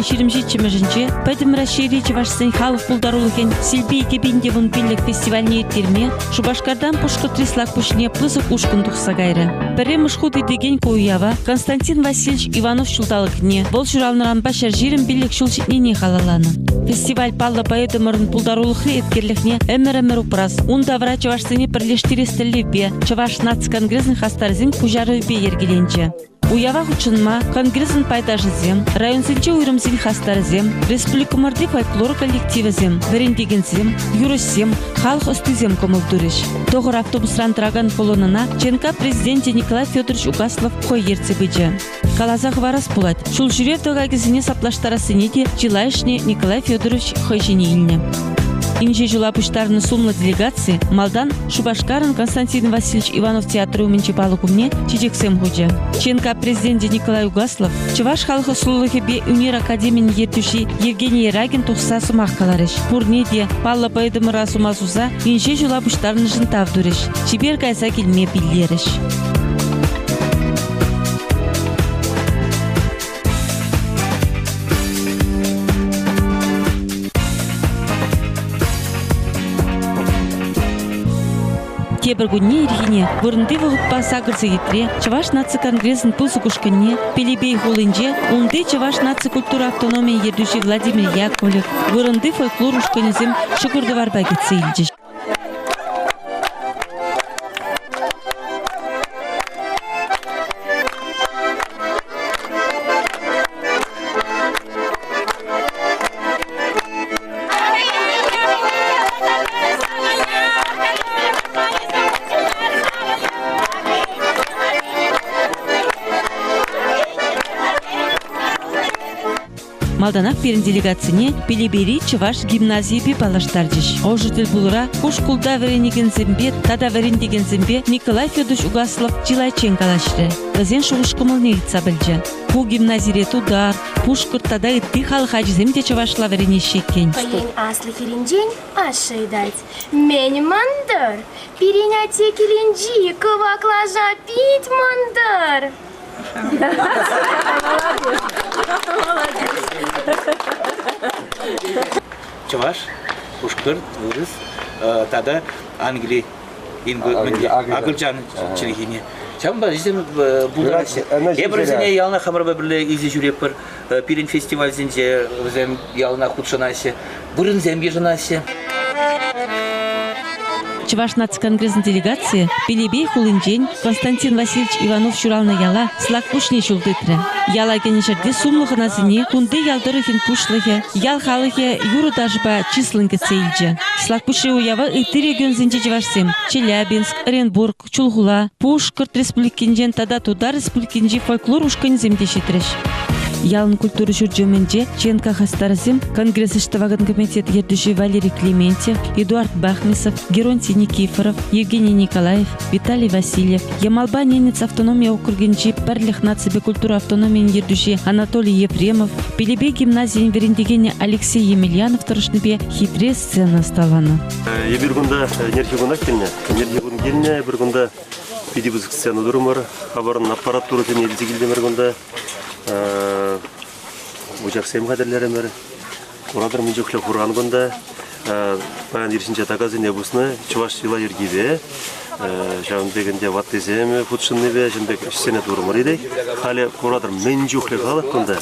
Ширимжичимежинче, поэтому расширили Чувашстан халык пулдарулыген Сильбей Кебинде вон биллик фестивальне еттерме, Шубашкардан пушка трислак пушне плызык ушкун тухса гайры. Перемыш худы деген куява Константин Васильевич Иванов шулталыкне, бол журалныран башар жирим биллик шулчитнене халаланы. Фестиваль палла поэтомырын пулдарулыхы еткерлихне эмер упрас. Унда вра Чувашстане перлештиристеллебе, Чуваш нацконгрессный хастарзин пужарыбе ергеленче. Уява хучынма, конгрессын пайдажызем, районсынче уйрымзин хастарзем, республикамырды фольклор коллективізем, верендегензем, юрысем, халық үстізем комылдурыш. Тоғыр автобусран тұраган колонына Ченка президенте Николай Федорович Угаслов қой ерце бөджі. Калазақ варас бұлад, шул жүрев тоғагізіне саплаштарасыне де Жилайшне Николай Федорович қойжене иліне. Инже жулапыштарны сумлы делегации Малдан Шубашкарын Константин Васильевич Иванов театры уменчепалыкумне чечексем худжа. Ченка президенте Николай Угаслов, Чуваш халқы сулылығы бе Унир академияны ертуши Евгений Рагин тұқса сумақ қаларыш. Пурнеде палла пайдымыра сумасуза инже жулапыштарны жынтавдырыш. Чебер кайса келме білдеріш. Тебір күнне ерхене, бұрынды вғытпа сағырсы етре, Чуваш наци конгрессын пылсы күшкінне, Пелебей хулынже, унды Чуваш наци культура автономия ердуші Владимир Яковлев, бұрынды фольклор ушкінізім шүкірді варба кетсе елдеш. Малданақ берін делегацияне Пелебери Чуваш гимназии бе балаштардыш. Ожытыл бұлыра Пушкулда веренеген зембе, тада верендеген зембе Николай Федорович Угаслов Жилайчен калашты. Газен шуғышқымыл негітса білжі. Бұл гимназире тудар, Пушкур тада үтті халық ажыземде Чувашла верене шеккен. Паян аслы херенжен ашайдать. Мен мандыр. Перенятие керенжи, кываклажа пить мандыр. Чуваш, Пушкар, Урыс, тада Англия, Агылжан чилихине. Чамба ждем Булгария. Я брызне ялна хамарба берле изи жюрепер пирин фестиваль зинже зем ялна худшанасе, бурын зем бежанасе. Чуваш нацконгрессный делегация Пелебей хулынжен Константин Васильевич Иванов шурална яла слак пушне шулдытры. Яла генешерде сумлығы назыне кунды ялдырыхин пушлығы, ял халығы юру дажба числынғы сейлджі. Слак пуши уява ыты регионзінже Чувашсем, Челябинск, Оренбург, Чулгула, Пушкарт республикинжен тада туда республикинжи фольклор ушкан земде шетреш. Ялын культуры журджуменже Ченка хастарзем Конгресс Штаваган комитет ердуши Валерий Клементьев, Эдуард Бахмисов, Геронтий Никифоров, Евгений Николаев, Виталий Васильев, Ямалба Ненец автономия округенчи Парлих нацибе культура автономия ердуши Анатолий Ефремов, Пелебей гимназии верендегене Алексей Емельянов торшныбе хитре сцена сталана. Ебиргунда нерхигунда келне, ебиргунда пидибузг сцена дурумар, хабарын аппаратура тене елзигилдемергунда Учаксем кадерлерімер, орадыр мен жоқлы құрғанғында, баян ершінче тағазын ебусына Чуваш жила ергебе, жауынбегінде ваттеземе, футшыннебе, жынбек ішсене тұрмыр едей. Халі орадыр мен жоқлы қалыққында,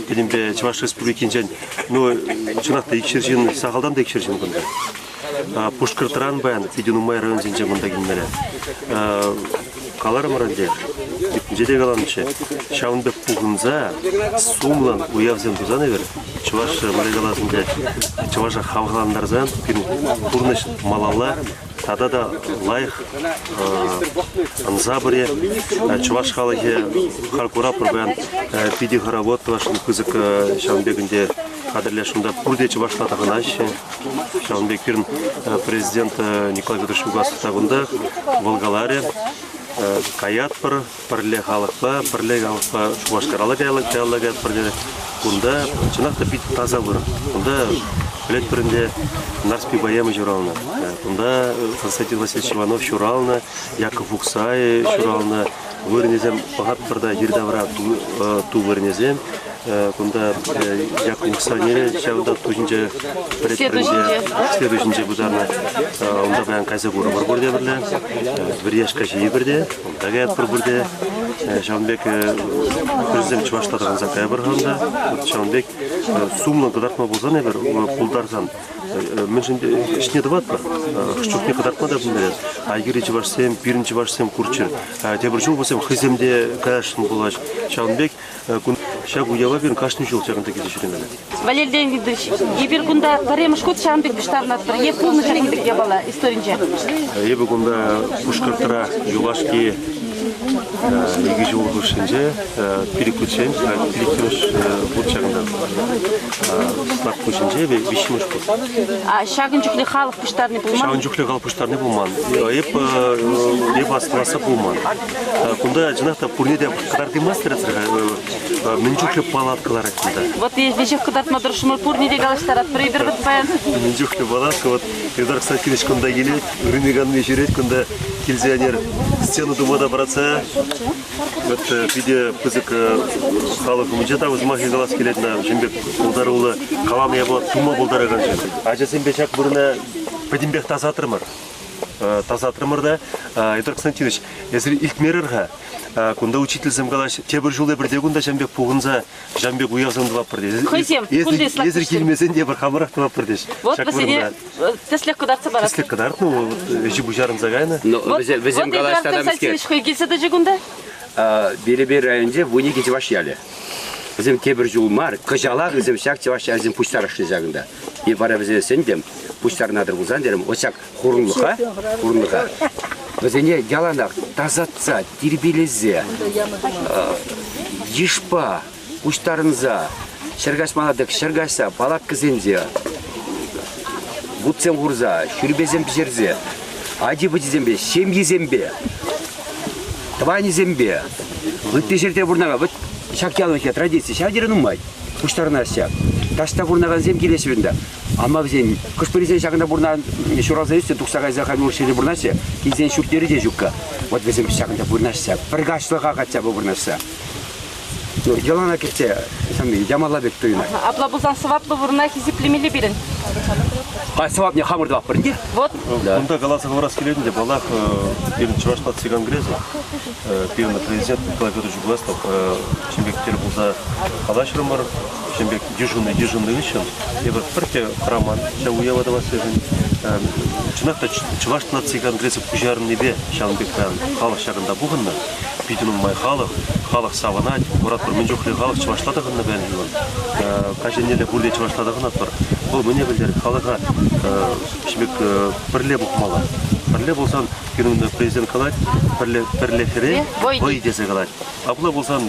елімбе Чуваш республикинжен, чынақта екшершін, сақалдан да екшершін күнді. Пушкартыран баян, Федюнумай район зенчен күнді келмелі. Қаларым ранде, жеде қаланычы, шауынбек пұғынза, сумлан уявзен тұзан әвер, Чуваш марайгаласында, Чуваша хавғаландарзан, құрныш малала, тада да лайық анзабыре, Чуваш халығы қарқура пұрбаян пиди харавод вашын күзік шауынбегінде қадірлі шында пұрде Чувашла тағын ашы, шауынбек бірін президент Николай Федорович Угасов тағында, Волгалария, Каят парле халықпа, Шубашкаралы каялы каят парле Кунда чынакта бит таза бир. Кунда билет биринде Нарспи Баямы журалына. Кунда Константин Васильевич Иванов журалына, Яков Уксай журалына, вырнезем багат бирда Ердавра ту вырнезем. Кунда Яков Уксай шавда тужинче следующий бударна. Онда баян кайза бура бар бурде бирле. Бир яшка жии бирде. Онда гаят бурде. Шамбек президент Чуваштадаган закай барганда, Шамбек сумна кадартма болса не бер пулдарсан. Мен şimdi işine de var. Çok ne kadar da bunlar. Aygırıcı varsam, birinci varsam kurçur. Tebrikçi olsam hizemde karşın bulaş. Şamбек şagu yava bir kaçın yol çağında geçiriyorum. Валерий Леонидович, ебір күнда паремыш кот Шамбек биштарнаттыр. Еп полный жереңдік де бала историнче. Ебі күнда пушкартыра юлашки егі жол көршінже переключен, перекеніш бұд жағында слақ көшінже вешіміш бұд. Шағын жүклі халық пұштарны болман? Шағын жүклі халық пұштарны болман. Еп астыласа болман. Күнда жынақта пұрнеде қадар демастыр әсірға мен жүклі палаткалар әкімді. Вот вешек қыдартма дұршымыр пұрнеде қалыштарат бір бұд баян? Мен жүклі палатка, вот Эдар Константинович күнда келет, үрінеганын жүрет, күнда келзионер стену думада баратса, вот биде пызык халық үмінчет ауыз махи қалас келетіна жембек ұлдарулы қалам ябы тума бұлдараған жембек. Ажа сенбешак бұрына бәдімбек тазатырмыр. Тазатырмыр да, Эдар Константинович, езір ilk мерірға, күнда учительсім қалаш, тебір жылы бірде күнда жембек пұғынза, жембек уязымды бап бірде. Қойсем, күнде слақ Езір келмесен де бір қамырақты бап бірде. Вот бізіне теслек қыдарцы барат. Теслек қыдарт, ну, жи бұжарын зағайны. Вот Эдар Константинович қой келсе де жүгінді? Бері-бері районде вуне кетіваш ялі. Bizim tebir julmar, kıjalak bizim şak çavaş bizim puştar aşlı jagında. Bir para bize sendem puştar nadır uzan derim. O şak hurunluğa. Bize ne yalanak, tazatsa, tirbeleze, yışpa, puştarınza, şergaşmaladık, şergaşsa, palak kızınca, butsen hurza, şürbezem pişerze, acı bıcızembe, şemyezembe, тванизембе. Вот ты жерде бурнага, вот шактялынке традиция, шадирын умай, куштарына шак. Ташта бурнаган зем келесібінде. Ама бізен, күш бірізен шағында бурнаган шуралза өсте, тұқсағай зақами ұршелі бурнашы, кезен шүктері де жүкка. Вот бізен шағында бурнашса, біргашлыға қатса бұл бурнашса. Ялана кетсе, ямала бек тойына. Апла бұлзан сываплы бурна хизиплемелі бірін. Сывап не хамырды бақ бірінде? Вот. Бұнда Галасыға орас келедінде, балақ бірін Чуваштат Сиган Грезі, бірін президент Николай Петрович Жугластов, шембектер бұлда қалашырымыр, шембек дежурный үшін, ебір бірке роман, жа уявада бас ежін. Чынақта Чуваштат Сиган Грезі күжарын небе шамбектен халық шағында бұғынна, бүйдінің май халық саванат, мұрат бір мен жоқлы халық Чуваштатығынна бәлі жылын. Қаженелі бұрде Чуваштатығын атпыр. Бұл міне білдер халыға шембек бірле бұқмалы. Бірле болсан, күніңді президент қалайды, бірле хіре, бой десе қалайды. Апла болсан,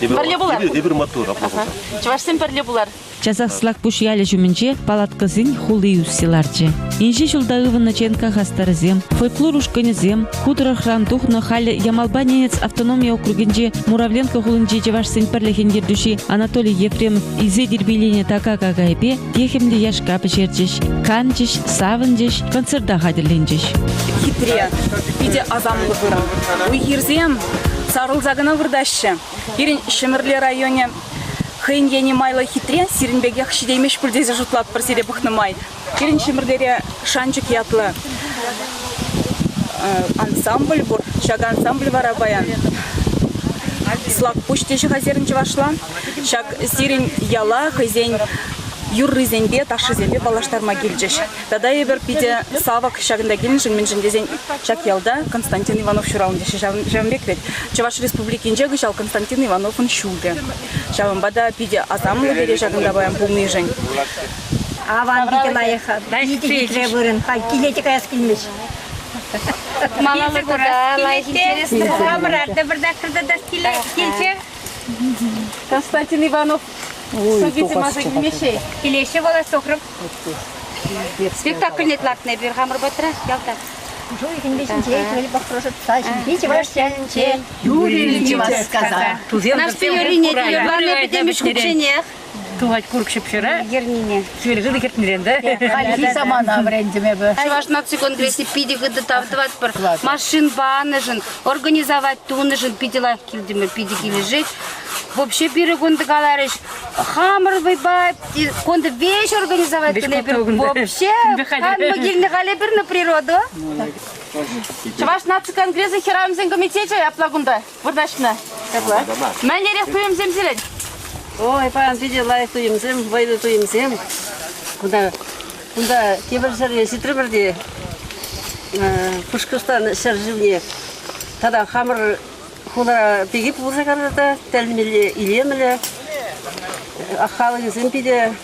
ебір матур, апла болсан. Чувашсен бірле бұлар. Жазақсылақ бұш ялі жүмінже палаткызын хулы юсиларчы. Инжи жылдағывы наченка хастарызем, фольклор ушканезем, худырахран духна халі Ямалба ненец автономия округенже Муравленко хулынже жевашсын пірлехендер души Анатолий Ефремов изе дербейлене така кагайбе техемді яшка пішерчеш, канчеш, савынчеш, концертда хадерленчеш. Хитре, иде азамлы бұрын. Уйгерзем, сарылзагына вырдашы. Ерін Шемірле районе Хейн ені майлы хитре, сиренбеге хшидеймеш пүлдезе жұтлап бір сере бұхны май. Ерін Шемірлере шанчык ятлы ансамбль бұр, шаг ансамбль вара баян. Слак пуштеші хазерінчі вашла, шаг сирен яла, хызен юррызенбе, ташызенбе балаштарма келжеш. Тада ебір биде савак шагында келін жын мен жындезен шак ялда Константин Иванов шуралын деші жавынбек вет. Чуваш республикинже гышал Константин Ивановын шулды. Жавынбада биде азамлы бере жагында баян пулны жын. Аван биде лайыха, биде хитре бұрын, келеті қаяс келмеш. Малалы бұра, интересно, қамырарды бірда қырдада келче. Константин Иванов Сөгеті мазы келмешей. Келеші бола соқырып. Спектакль нетлатыны бір қамыр бұтыра, ялтар. Юрий вас сказал. Наш пиорине, главное, бедемиш учение. Тугать куркшып шыра. Ернине. Сүйелгіді кертмеленді. Хальхи самана брендиме бы. Шваш нации конгрессе пиди гыды тавтывать бар. Машин баныжын, организовать туныжын, пидила килдиме, пиди килежить. Вообще перегонды галарыш. Хамыр выбай, конды вещь организовать. Вообще, могильный галебер на природу. Чаваш нации конгрессе херамзен комитете аплагунда. Вырдашна. Мәнерек туемзем зелен. Ой, пан видела туемзем, вайды туемзем. Куда кебір жәрге ситрібірде пұшқыстан шаржывне. Тада хамыр хула пегіп болса қарады, тәлмелі илемілі. Аққалы зімпеде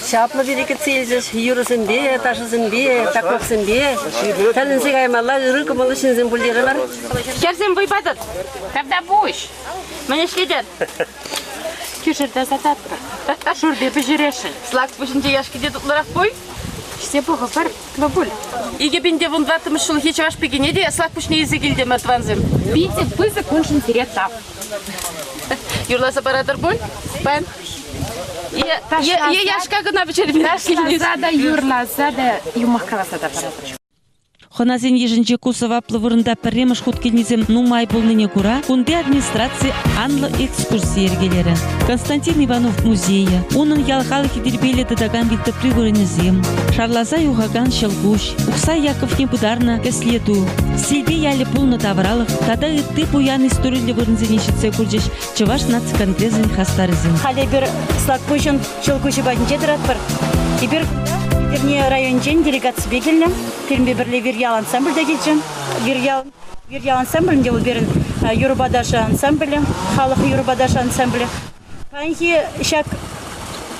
шаплы береке цельзіш, юрызын бе, ташызын бе, такмақсын бе. Тәлінсек аймалла, үрі кымылы шынзын бұлдері бар. Керсен выпадет. Когда будешь? Мне следят. Кешерді зататты. Шурде пежерешін. Слаг пушинте яшки де тутларак бой. Все бұғы бар, бабуль. Иге бенде вон ватымыз шыл хечеваш пегене де слаг пушне езегілде мәтванзым. Бейте бызы коншын сиреттап. Юрласа барадыр бой? Пән? Е яшка гына бічері Ташлазада, юрлазада, юмаққаласада барадыр. Хоназен ежінже Кусова плывырында пірреміш хуткелнезем нумай болныне кура, кунде администрации анлы экскурсия ергелері. Константин Иванов музейі, оның ялхалы хидербелі дадаган викті пригорынезем, шарлаза юғаган шелгуш, Уксай Яковне бударна кәследу, Сильбе ялі пулны тавралық, тада үтті буян историлі вырынзенешіце күрдеш, Чываш наци конгрезін хастарызен. Халі бір слаг пөшін шелгуші бәдінже тұрат бір. Ибір Верне райончен делегация бегелі, Пермбе бірле Верьял ансамбльда кетжен. Верьял ансамблінде ол берін Юрбадашы ансамблі, халық Юрбадашы ансамблі. Панхи шак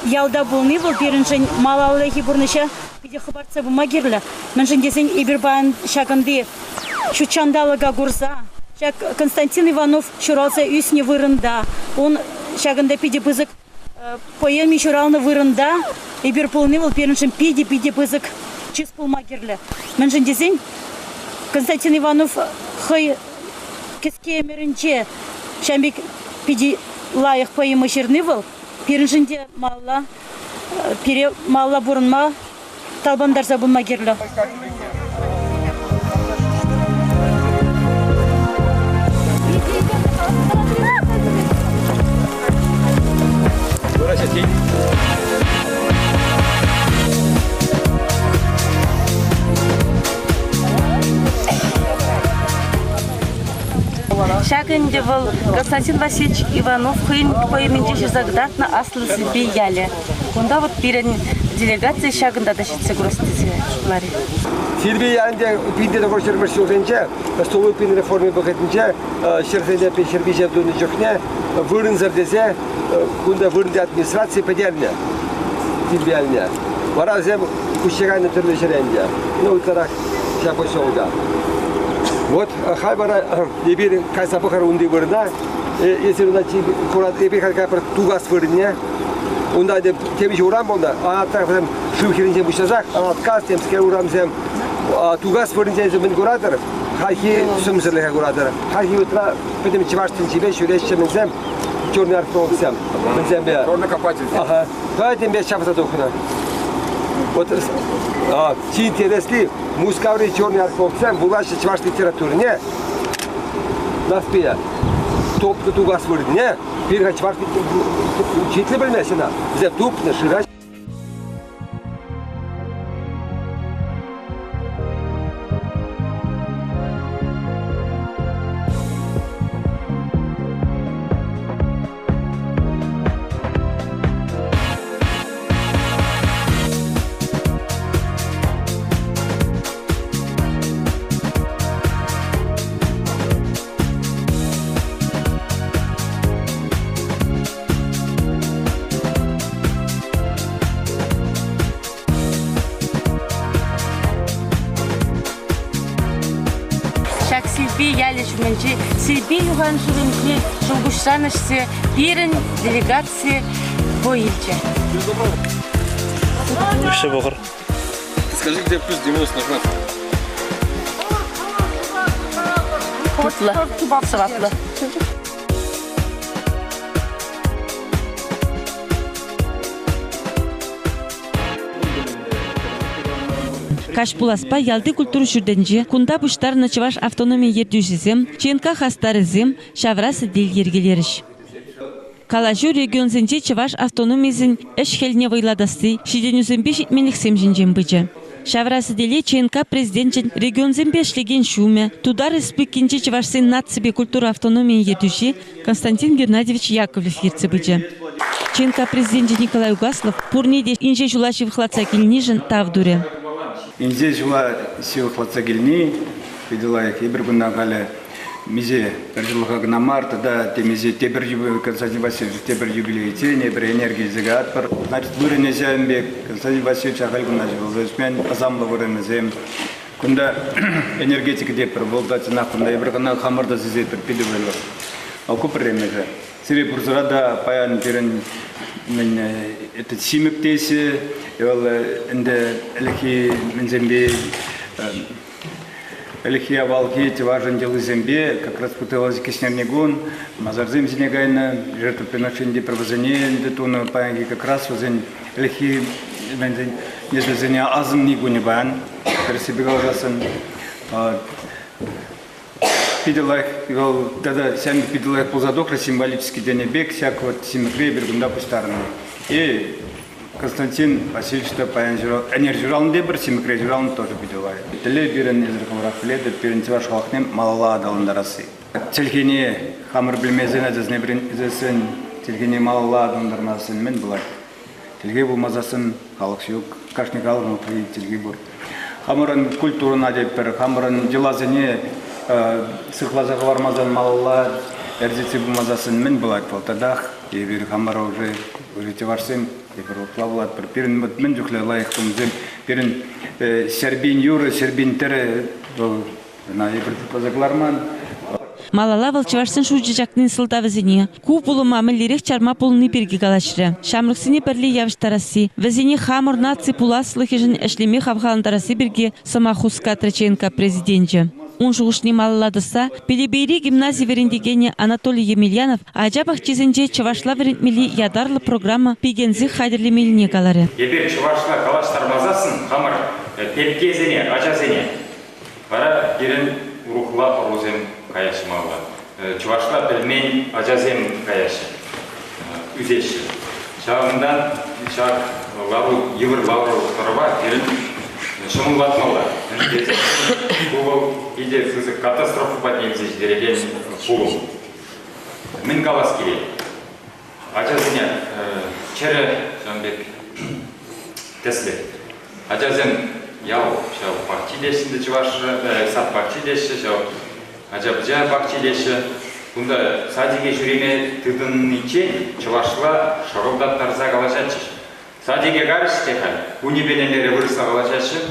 ялда болны бұл беріншін малалығы бұрныша биде хабарца бұл магерлі. Мәншін десен Ибірбан шагынды шучандалыға гурза. Шак Константин Иванов шуралса үсіне вырында. Он шагында пиде бызык поэми шуралны вырында. Ибір полны бұл беріншін пиде бызык чиз пол магерлі. Мәншін десен Константин Иванов хай кеске мерінче шамбек пиде лайық поэмы шерны бұл. Беріншінде малла бұрынма талбандарса бұл магерлі. Шагынде был Константин Васильевич Иванов хын поимендеше загдатна аслы себе яле. Онда вот перен делегация шагында да шитсе гростизе лари. Сильбе ялінде пинде көрсөрмөш жолденче, столы пин реформе бакетинче, шерхеде пешербиже дуны жокне, вырынзар десе, кунда вырынды администрация педерне. Сильбе ялне. Варазем кушеганы түрлі жеренде. Ну тарак шапой солда. Вот хайбара ебир кайса бахар унди вырда, если он начи курат ебир кайса пар тугас вырдне, он да темиш урам болда, а так потом шухеринче бушазак, а отказ темске урамзем тугас вырдне зем куратор, хайхи сумзерлеха куратор, хайхи утра потом чеваштин чебе шурещемзем, черный археологсем, мзембе. Черный копатель. Ага. Поэтому без чапта дохна. Вот интересный мускаври черный археологсем, булаши чеваш литературы не. Наспея. Топты тугас вырдне, перга чеваш учитель бельмесина, зем тупны шираж. Сильбе яли шуменче, Сильбе юган шуменче, шугушанышсе, перен делегации боильче. Все богор. Скажи, где плюс 90 нажмать? Кутлы, сыватлы. Кашпуласпа ялды культура жүрденже, кунда бұштарына Чуваш автономия ердюжізем, ченка хастарызем, шаврасы дел ергелеріш. Калажу регионзенже Чуваш автономизін эш хеліне вайладасы, шиденюзембе жетменлік семжінжен бычы. Шаврасы деле ченка президентчен регионзембе эшлеген шуме, туда республикинче Чувашсын нацибе культура автономия ердюжі Константин Геннадьевич Яковлев ерцы бычы. Ченка президентче Николай Угаслов пурнеде инже жулаши выхлаца келнижен тавдуре. Инде жула сил хладцагильни, видела их и бригунагали мизе пержилха гнамарта да темизе тебер юбилей Константин Васильевич тебер юбилей тени бер энергии загад пар значит вырене зембек Константин Васильевич ахальгунаж был засмен азамла вырене зем кунда энергетика деп пар волдать нахунда и бригуна хамарда зизе пер пидевело окупремеже сире бурзурада паян перен мен это симектесе инде элхи мензембе элхи авалки тиважен делы зембе как раз путалась киснернегун мазарзем зинегайна жертвоприношение провозение детуна паянги как раз возень элхи мензен если зеня азм нигунебан пересибегал жасан пиделах его тогда сами пиделах позадохра символический денебек всякого симметрии бергунда пустарного и Константин Васильевич энержиралын дебір, симикрежиралын тоже беділай. Тілі берін езірқымырақ біледі, берін тиваш халқнем малала адалындарасы. Телгене хамыр білмезен әзізіне бірін езесін, телгене малала адалындармасын мен бұлай. Телге болмазасын халық шүйік, кашник алғын ұқи телге бұр. Хамырын культурына деп бір, хамырын жылазыне сықлазағы бармазан малала әрзеці болмазасын мен бұлай. Полтадақ, ебір хамыры уже тивашсын. Плавлад перен мен жүкле лайықтым зем перен сербин юры сербин тере на ебір Малала Чувашсын шужы жакнын сылтавы зене. Ку пулы мамылерек чарма пулыны перге калашыры. Шамрыксыне перле явыштарасы. Везене хамыр наци пуласлы хежін әшлеме хавхаландарасы берге Самахуска Траченко президентче. Он жугушни малладыса, Пелебейри гимназии верендегене Анатолий Емельянов, ажабах чизенже Чувашла верендмели ядарлы программа пигензі хадерлемеліне калары. Ебер Чувашла калаштармазасын, хамыр пепкезене, ажазене. Бара ерін рухла орузем каяшы маула. Чувашла пельмен ажазем каяшы, үзеші. Шағындан, шақ лаву, евір лаву тұрыба ерін шымыл батмаула. Бұл иде сызы катастрофы поднемзеш дереген бұл. Мен калас керек. Ажазене чәрі жанбек тәсілі. Ажазен яу бақчидешінде Чувашы, сат бақчидеші, ажабжа бақчидеші. Бұнда садиге жүреме тыдын ичен Чувашла шағылдаттарза қалашатшы. Садиге қарыш текал, унибенелері вырысла қалашатшы.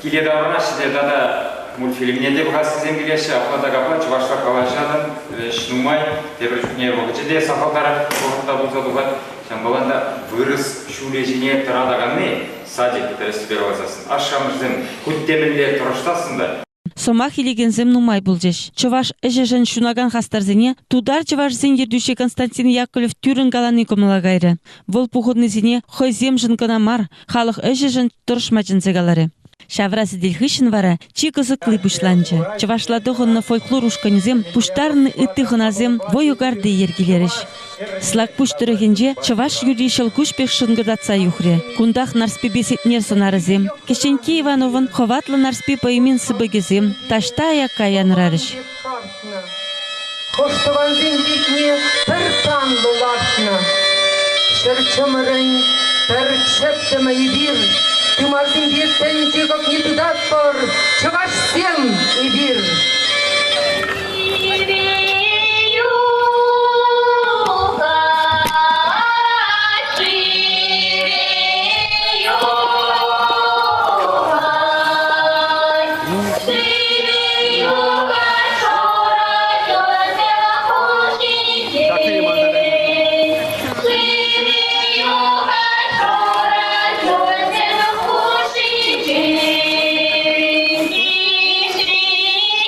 Киле давранашы дада мультфильміне де бұғасы земгелеші, аплада қапла Чувашла қалашадан шнумай, тебір жүкне бұғычы де сақалдары бұғытта бұлса бұғат. Шамбаланда вырыс шулежіне тұрадағаны садик тәрісі беруазасын. Ашқамырзым күттемінле тұрыштасында. Сомах илегензем нумай булжеш. Чуваш эжежен шунаган хастарзене, тудар Чувашзен ердюші Константин Яковлев түрін галаны комылагайры. Вол пуходнызене хойзем жынканамар, халық эжежен тұрышмачынзе галары. Шаврасы дельхышын вара, чикызы клыбышланчы. Чувашла дохынны фольклор ушканезем, пуштарны ыттыхыназем воюгарды ергелеріш. Слак пуштырыгенже Чуваш юришыл кушпех шынгырдатса юхре. Кундах нарспи бесетнер санарызем. Кешенки Ивановын ховатлы нарспи поимен сыбыгезем. Ташта аяққаян рарыш. Хоштаванзин битне пертан булашна. Шерчомырын перчептема ебир. Тымазин беттенче как не туда пор. Чуваш всем ебир.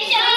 Yeah.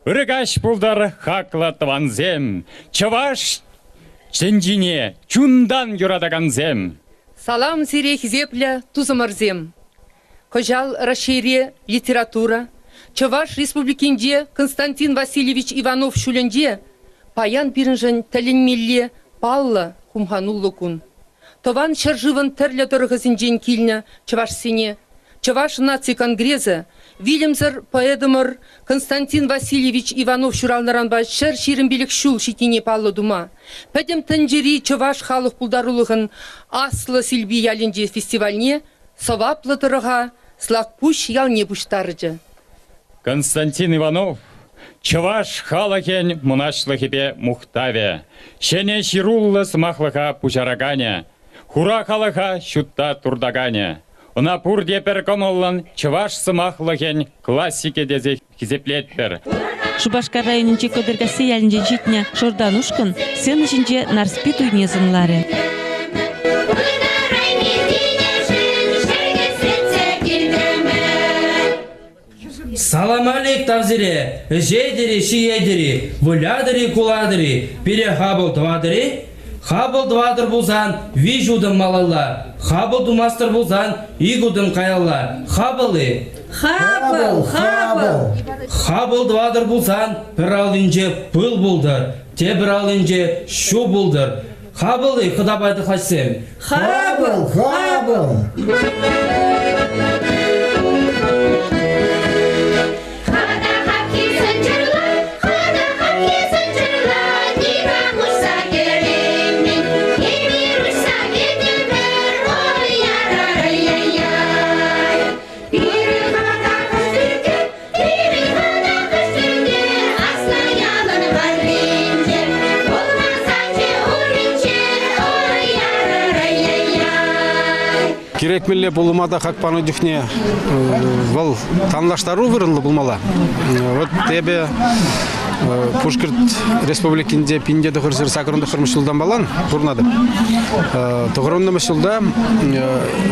Ырыгаш пулдар хаклатванзем, чаваш ченжине чундан юрадаганзем. Салам зирех зепля тузамарзем. Кожал расшире литература. Чаваш республикинде Константин Васильевич Иванов шуленде паян биринжен тәлінмелле палла хумхануллукун. Тован шаржыван тәрлі тұрғызынжен килня чаваш сене. Чаваш наци конгреза Вильямзар поэдымыр Константин Васильевич Иванов шуралнаранба шер ширімбелік шул шитине паллы дума. Пәдем тәнжери чаваш халық пулдарулығын аслы силби ялінже фестивальне саваплы тұрыға слакпуш ялне буштарыжы. Константин Иванов, чаваш халакен мұнашлығыбе мұхтаве, шене шируллы смахлыға пучараганя, хура халаға шутта турдаганя. Она пурде перкомоллан чаваш смахлыген классике дезе хизеплеттер. Шубашкар районынче көдіргасы ялінже житне шорданушкын, сен ішінже нарспит уйнезынлары. Салам алейк тавзире, жейдери, шиедери, вулядери, куладери, перехабыл твадери. Хабыл двадыр бұлзан, вижудым малалла. Хабыл думастыр бұлзан, игудым қаялла. Хабылы. Хабыл, хабыл. Хабыл двадыр бұлзан, бір алынже пыл бұлдыр. Те бір алынже шу бұлдыр. Хабылы, құдабайды қашсем. Хабыл, хабыл. Керекмелле булмада хакпаны дүхне вал танлаштару вырынлы булмала. Вот тебе Пушкарт республикинде пинде дохырсыр сакырында хырмышылдан балан турнады. Тогронна мышылда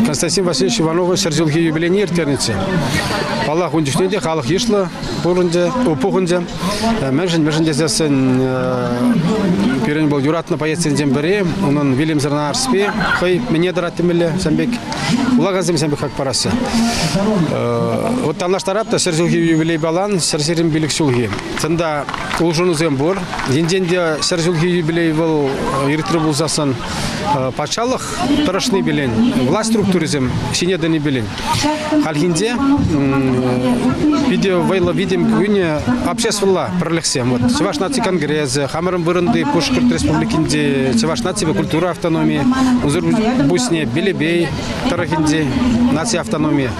Константин Васильевич Иванов сержилги юбилейный эртернице. Аллах ундүхнеде халық ешлы бурунде упугунде мәжин дезесен перен бол юратна поезден бере, онун Вильямзарна арспе, хой мне даратымеле самбек. Улагазым самбек как парасы. Вот танлаштарапта сержилги юбилей балан сержирим билик шулги. Тында улжунузем бур. Денденде сержилги юбилей был иртри булзасын патшалық тұрышны білен, власть структуризм синедені білен. Халхинде видео вайлы видим күне общественла пролексем. Вот Чуваш наци конгресс, хамырым бұрынды Пушкарт республикинде, Чуваш наци культура автономии, узыр бусне Белебей, Тарахинде наци автономия.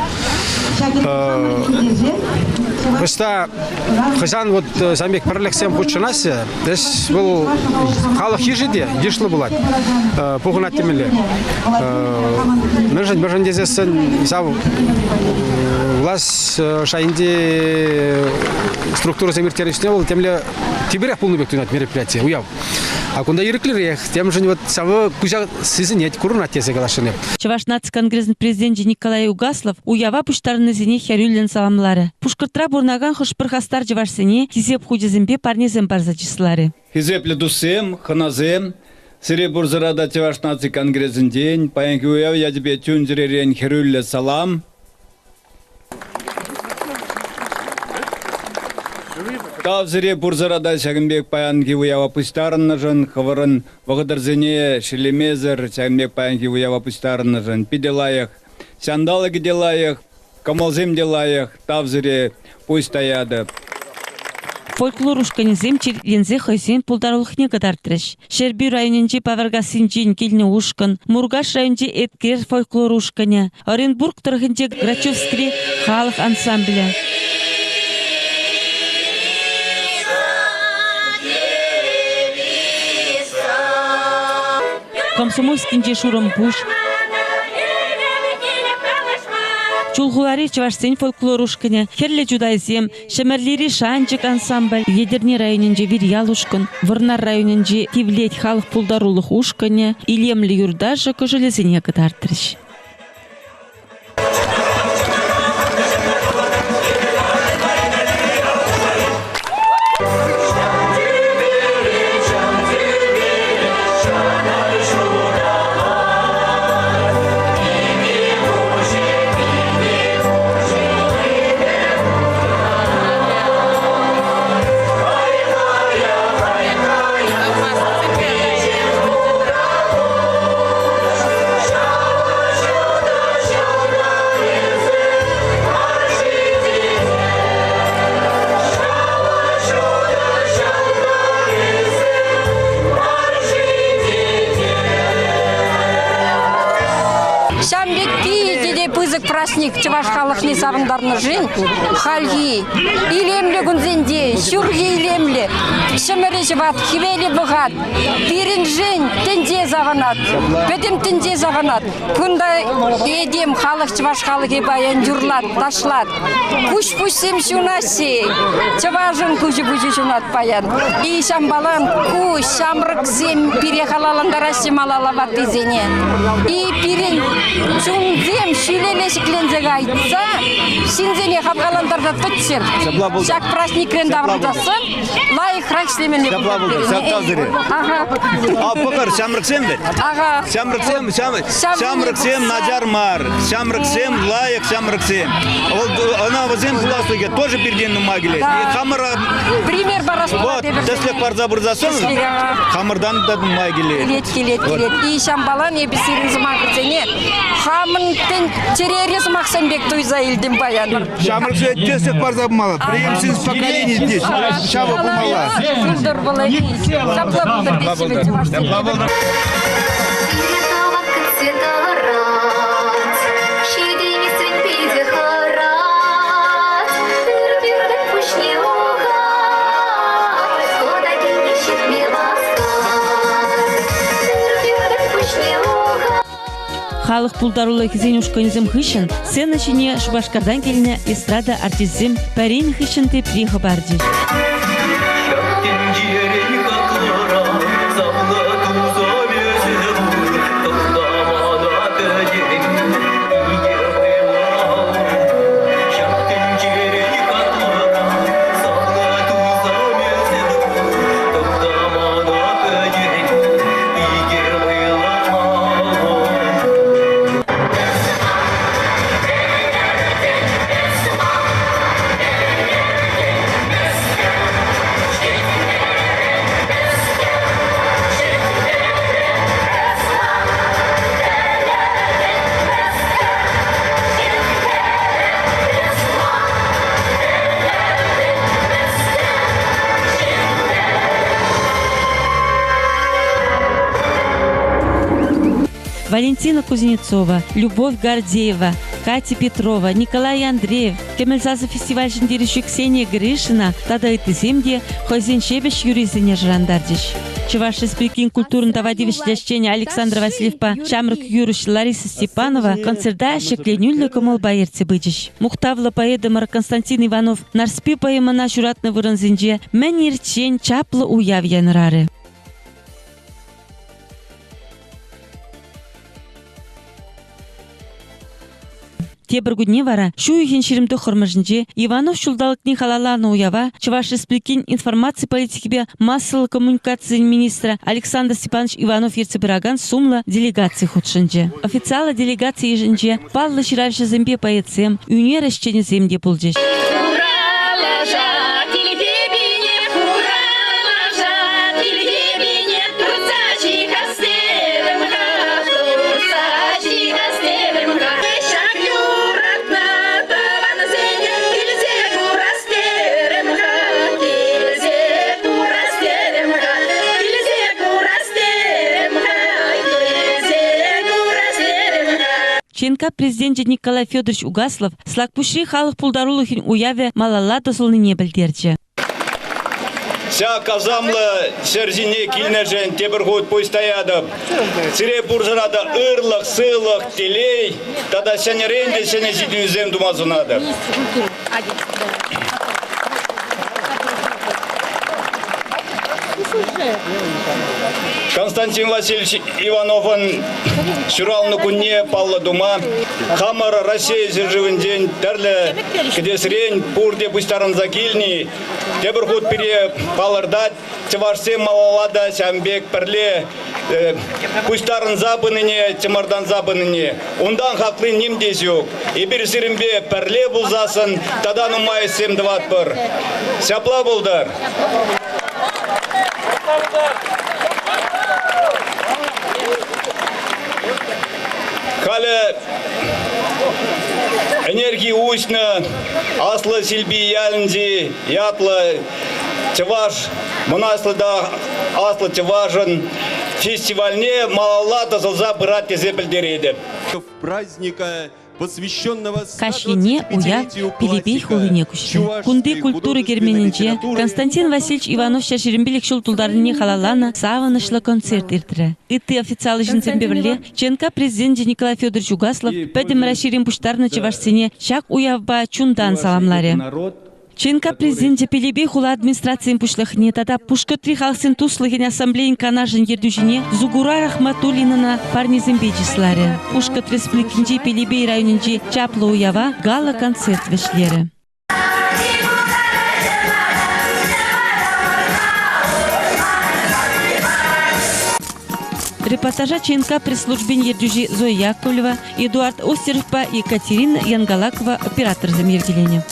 Просто хозяин вот замек пролексем худшинася, здесь был халық ежеде, ешлы болады, пухунат темеле. Мержен дезесен зав власть шайынде структура замертеричная был, темле тиберях полный бек тунат мероприятие, уяв. А кунда иреклерех, тем же вот савы кузя сизинет курунат тесе галашыны. Чуваш наци конгресс президенті Николай Угаслов уява пуштарны зене херюлен саламлары. Пушкартра бурнаган хошпырхастар жевашсене кизеп худезембе парнезем барзачислары. Хизепле дусем, ханазем, сире бурзарада Чуваш наци конгрессын день, паянки уяв я тебе тюнзеререн херюле салам. Тавзире бурзарада Шагынбек паянки уява пустарынна жын, хывырын вағыдырзене шелемезір Шагынбек паянки уява пустарынна жын, пиделаях, сандалы гиделаях, камалзем делаях, тавзире пустаяды. Фольклор ушканезем чирлензе хойсен пулдарулыхне гадартрыш. Шерби районенде Паваргасинжин килне ушкан, Мургаш районде эткер фольклор ушканя, Оренбург тұрғынде Грачевский халық ансамбля. Комсомольскинде шурым буш. Чулгулари Чувашсен фольклор ушканя, херле жудайзем, шемерлери шанчик ансамбль, Ледерни районенде Вирьял ушкан, Варнар районенде Тивлеть халық пулдарулых ушканя, Илемли юрдажа кожелезене кадартрыш. Праздник Чуваш халықны сағындарны жин, халги, илемлі күнзенде, шүрги илемлі, шымыры жыват, хивелі бұғат, бірін жин, тінде зағынат, бөтім тінде зағынат, күнда едем халық Чуваш халығы баян жүрлат, ташлат, күш пүшсем шунаси, Чувашын күші шунат баян, и шамбалан күш, шамрық зем, пире халаландара шималалават изене, и пирен чунзем, шүлелешіклензеге айтса, синзене хабғаландарда түтсен, шак праздниклен даврыдасын, лайық райшлемене Саптавзыре. А пықыр, шамрықсем бет? Аға. Шамрықсем Наджармар, шамрықсем лайық шамрықсем. Она возем классуге тоже перденну магилет. Пример барас. Вот, теслек парзабырзасын, хамырдан да магилет. Келет. И шамбалан ебесерін зымағырзене, хамын терроризм Махсанбек Туйза илдим баян. Шамрыксы теслек парзабымала, преемсіз поколение здесь, шаба бумала. Күлдір бұлай, шапла бұлдыр бесіме Халық пулдарулы кизен ушканезем хышын, сцена чине Шубашкардан келіне эстрада артизем Парин хышын те приха бардиш. Валентина Кузнецова, Любовь Гордеева, Катя Петрова, Николай Андреев, Кемельзазы фестиваль жіндеріші Ксения Гришина, тада итіземде хозин шебеш юризіне жырандардыш. Чуваш Республикин культурында вадивишлешчение Александр Васильевпа, Шамрык Юрыш Лариса Степанова, концерда шекленюлі комал байерцы быдыш. Мухтавла поэдамар Константин Иванов, нарспи поэмана журатны вырынзинже, мен ирчен чаплы уяв янырары. Тебір күдіне вара, шу үйген шеримді құрмыжынже, Иванов шулдалықны халаланы уява, Чуваш Республикин информации политикебе массалы коммуникации министра Александр Степанович Иванов ерцебіраган сумла делегации худшынже. Официалы делегации ежінже, паллы ширавші зембе поэцем, үйне рәшчені земде бұлжеш. ЧНК президент Николай Федорович Угаслов слакпушри халық пулдарулыхин уяве малалла досылныне білдерді. Ся казамлы серзине килнежен тебір год постояды. Сире буржарада ырлық, сылық, телей, тада сәне ренде сәне зидюзем думазунады. Константин Васильевич Ивановын Шуралны күнне паллы дума, Хамар Россия зерживен день, тәрлі кедесрен, пурде бұстарын закилни, тебір худ пере палырдат, Чевашсем малалада сәмбек пірле, бұстарын забыныне, Чемардан забыныне, ондан хақлы немдес yok. И бір сірімбе пірле бұлзасын, тадан ұмай семдіват бір. Сәпла бұлдар. Халі энергии устна, аслы сильби ялінзи, ятлы чеваш, мұнаслы да аслы чевашын фестивальне малалата зылза бұрат тезе білдереді. Праздника Кашине уя пилебей хулыне күшті. Кунды культуры герменінче Константин Васильевич Иванов шаширімбелік шултулдарыне халалана савынышлы концерт иртірі. Иты официалы жінцен беверле ЧНК президент Николай Федорович Угаслов пәдім раширим пуштарны чевашсене шак уявба чундан саламларе. ЧНК президент пилебей хула администрациян пушлыхне тада пушкатри халсен туслыхен ассамблеян канажын ердюжине Зугура Рахматуллинына парнизен бейджисларе. Пушкат республикинче пилебей районинче чаплы уява гала концерт вешлері. Репортажа ЧНК пресс-службен ердюжи Зоя Яковлева, Эдуард Остеровпа и Екатерина Янгалакова, оператор замерделения.